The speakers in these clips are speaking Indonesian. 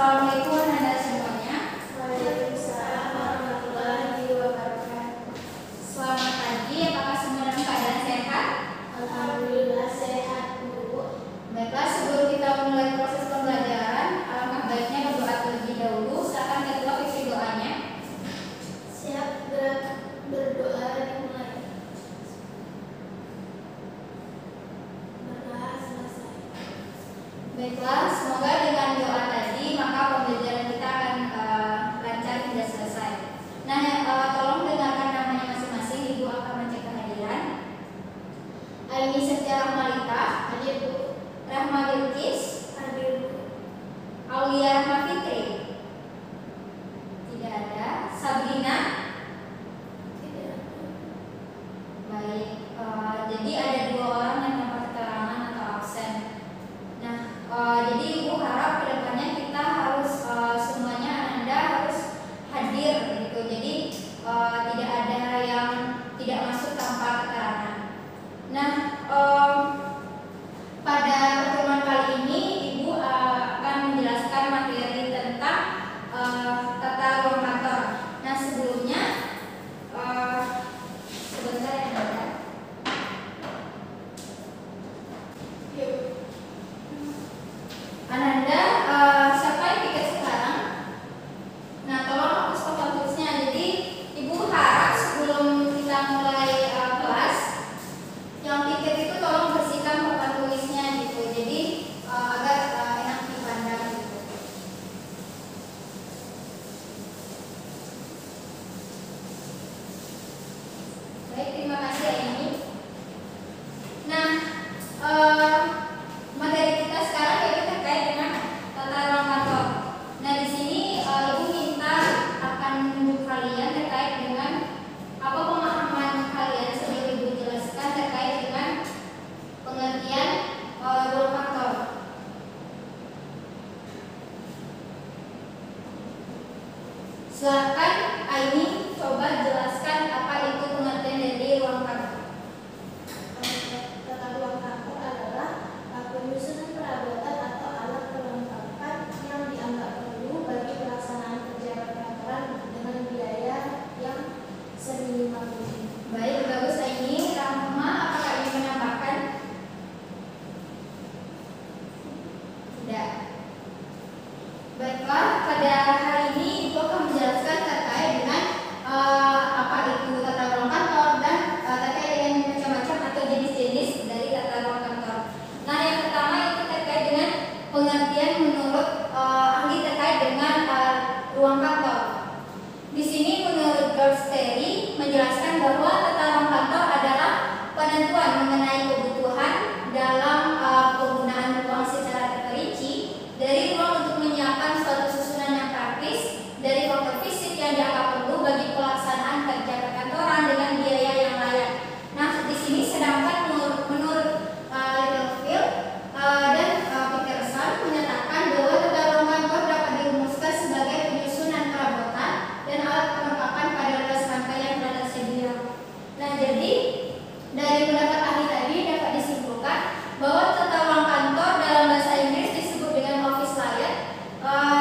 Assalamualaikum Anda semuanya. Waalaikumsalam warahmatullahi wabarakatuh. Selamat pagi, apakah semua dalam keadaan sehat? Alhamdulillah sehat, Bu. Baiklah, sebelum kita mulai proses pembelajaran, alangkah baiknya berdoa terlebih dahulu. Silakan ketua isi doanya. Siap, berdoa dimulai. Berdoa selesai. Baiklah, semoga dengan doa tadi maka pembelajaran kita akan lancar hingga selesai. Nah, tolong dengarkan namanya masing-masing. Ibu akan mencek kehadiran. Aini Setia Rahmalita, Hadir, Bu. Rahma Bilqis, Hadir, Bu. Aulia Rahma Fitri, tidak ada. Sabrina, Tidak. baik. Jadi ada 2 orang yang tanpa keterangan atau absen. Nah, jadi ibu harap kedepannya kita harus semuanya Anda harus hadir gitu. Jadi tidak ada yang tidak masuk tanpa keterangan. Nah, pada pertemuan kali ini ibu akan menjelaskan materi tentang tata ruang kantor. Nah, sebelumnya sebentar ya Anda. Yuk. Ananda, siapa yang tiket sekarang? Nah, tolong hapus papan tulisnya. Jadi, ibu harap sebelum kita mulai kelas, yang tiket itu tolong bersihkan papan tulisnya gitu. Jadi agar enak dipandang gitu. Baik, terima kasih Aini. Nah, materi kita sekarang yaitu terkait dengan tata ruang kantor. Nah, di sini ibu minta akan menunjuk kalian terkait dengan apa pemahaman kalian sebelum ibu jelaskan terkait dengan pengertian ruang kantor. Silakan Aini coba jelaskan apa itu pengertian dari ruang kantor. Tata ruang kantor adalah penyusunan perabotan atau alat perlengkapan yang dianggap perlu bagi pelaksanaan kerja perkantoran dengan biaya yang seminimal mungkin. Baik, bagus Aini. Rahma, apakah ingin menambahkan? Tidak. Baiklah, pada hari ini ibu akan menjelaskan terkait dengan apa itu tata ruang kantor dan terkait dengan macam-macam atau jenis-jenis dari tata ruang kantor. Nah, yang pertama itu terkait dengan pengertian menurut ahli terkait dengan ruang kantor. Di sini menurut George Terry menjelaskan bahwa tata ruang kantor adalah penentuan mengenai kebutuhan dalam penggunaan ruang secara terperinci dari ruang untuk menyiapkan suatu susunan yang praktis dari faktor fisik yang dianggap perlu bagi pelaksanaan kerja perkantoran dengan biaya yang layak. Nah, di sini sedangkan menurut Littlefield dan Peterson menyatakan bahwa tata ruang kantor dapat dirumuskan sebagai penyusunan perabotan dan alat perlengkapan pada luas rangka yang telah tersedia. Nah, jadi dari pendapat ahli tadi dapat disimpulkan bahwa tata ruang kantor dalam bahasa Inggris disebut dengan office layout,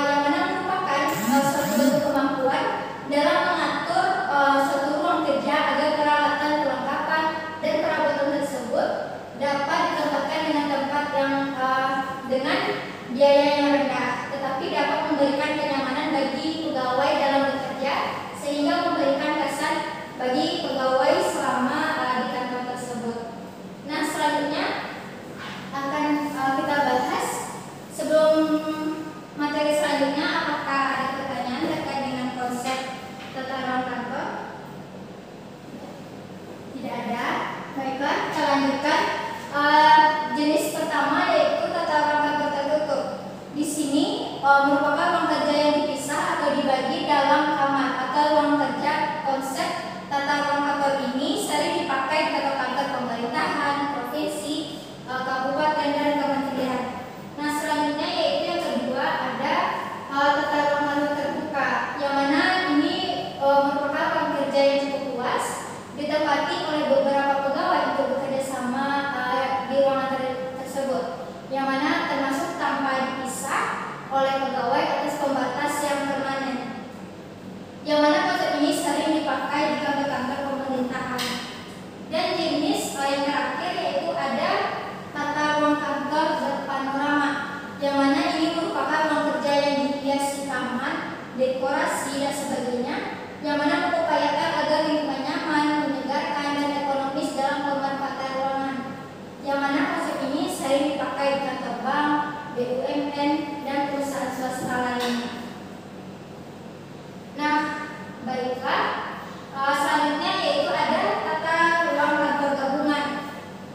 yang mana merupakan suatu bentuk kemampuan dalam mengatur suatu ruang kerja agar peralatan, perlengkapan, dan perabotan tersebut dapat ditempatkan dengan tempat yang dengan biaya yang rendah, tetapi dapat memberikan kenyamanan bagi pegawai dalam bekerja sehingga memberikan kesan bagi pegawai selama di kantor tersebut. Nah, selanjutnya akan kita bahas. Sebelum materi selanjutnya, apakah ada pertanyaan terkait dengan konsep tata ruang kantor? Tidak ada. Baiklah, kita lanjutkan. Jenis pertama yaitu tata ruang kantor tertutup. Di sini merupakan ruang kerja yang dipisah atau dibagi dalam kamar atau ruang kerja. Konsep tata ruang kantor ini sering dipakai di kantor-kantor pemerintahan, provinsi, kabupaten, dan kementerian. Nah, selanjutnya yaitu yang kedua ada tata ruang kantor terbuka, yang mana ini merupakan ruang kerja yang cukup luas, ditempati oleh beberapa pegawai untuk bekerja sama di ruangan tersebut, yang mana termasuk tanpa dipisah oleh pegawai atas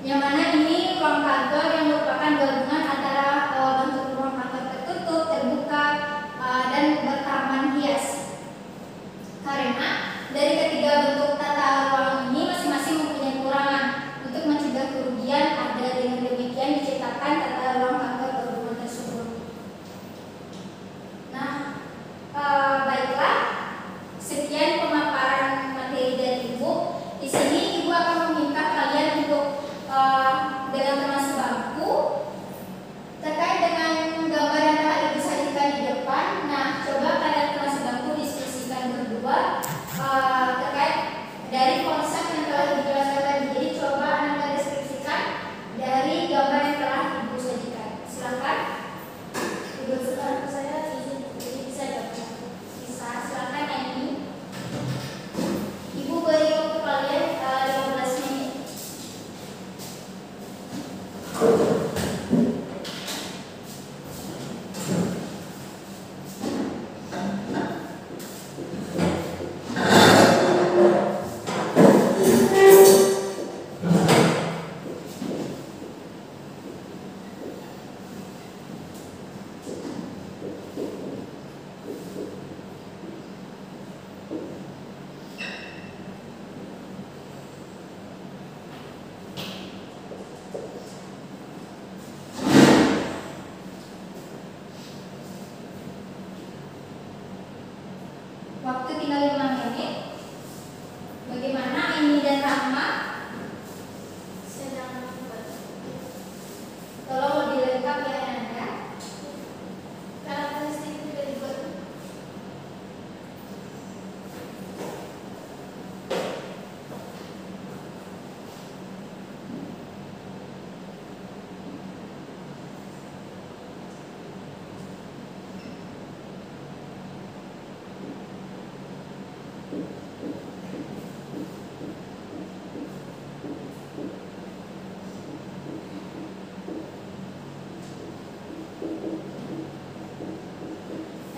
Yang mana ini ruang kantor yang merupakan gabungan antara bentuk ruang kantor tertutup, terbuka, dan bertaman hias. Karena dari ketiga bentuk tata ruang ini masing-masing mempunyai kekurangan. Untuk mencegah kerugian, ada dengan demikian diciptakan tata ruang kantor gabungan tersebut. Nah, baiklah, sekian pemaparan materi dari Ibu. Di sini Ibu akan meminta kalian untuk dengan teman sebangku terkait dengan gambar yang telah Ibu sajikan di depan. Nah, coba kalian teman sebangku diskusikan berdua terkait dari konsep yang telah dijelaskan tadi. Jadi coba Anda deskripsikan dari gambar yang telah Ibu sajikan. Silakan. Ibu, sekarang saya izin jadi bisa jawab. Bisa, silakan Amy. Ibu beri waktu kalian 15 menit. Waktu tinggal 5 menit. Bagaimana Amy dan Rahma? Sedang membuat Tolong lebih lengkap ya Anda. karakteristik berikut.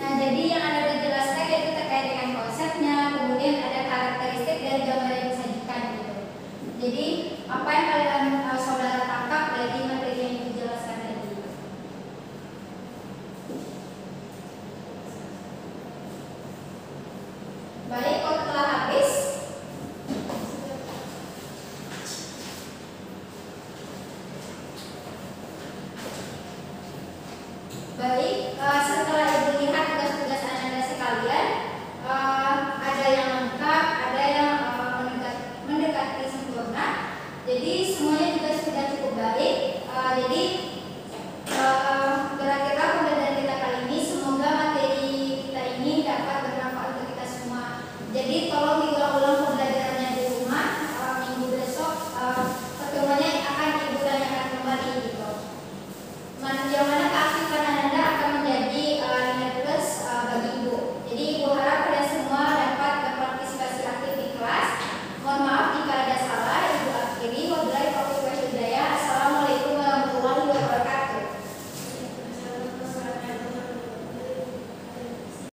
Nah, jadi yang Anda sudah jelaskan yaitu terkait dengan konsepnya, kemudian ada karakteristik dari gambar yang disajikan gitu. Jadi, apa yang kalian saudara tangkap dari materi yang dijelaskan tadi? Baik, kalau telah habis, baik,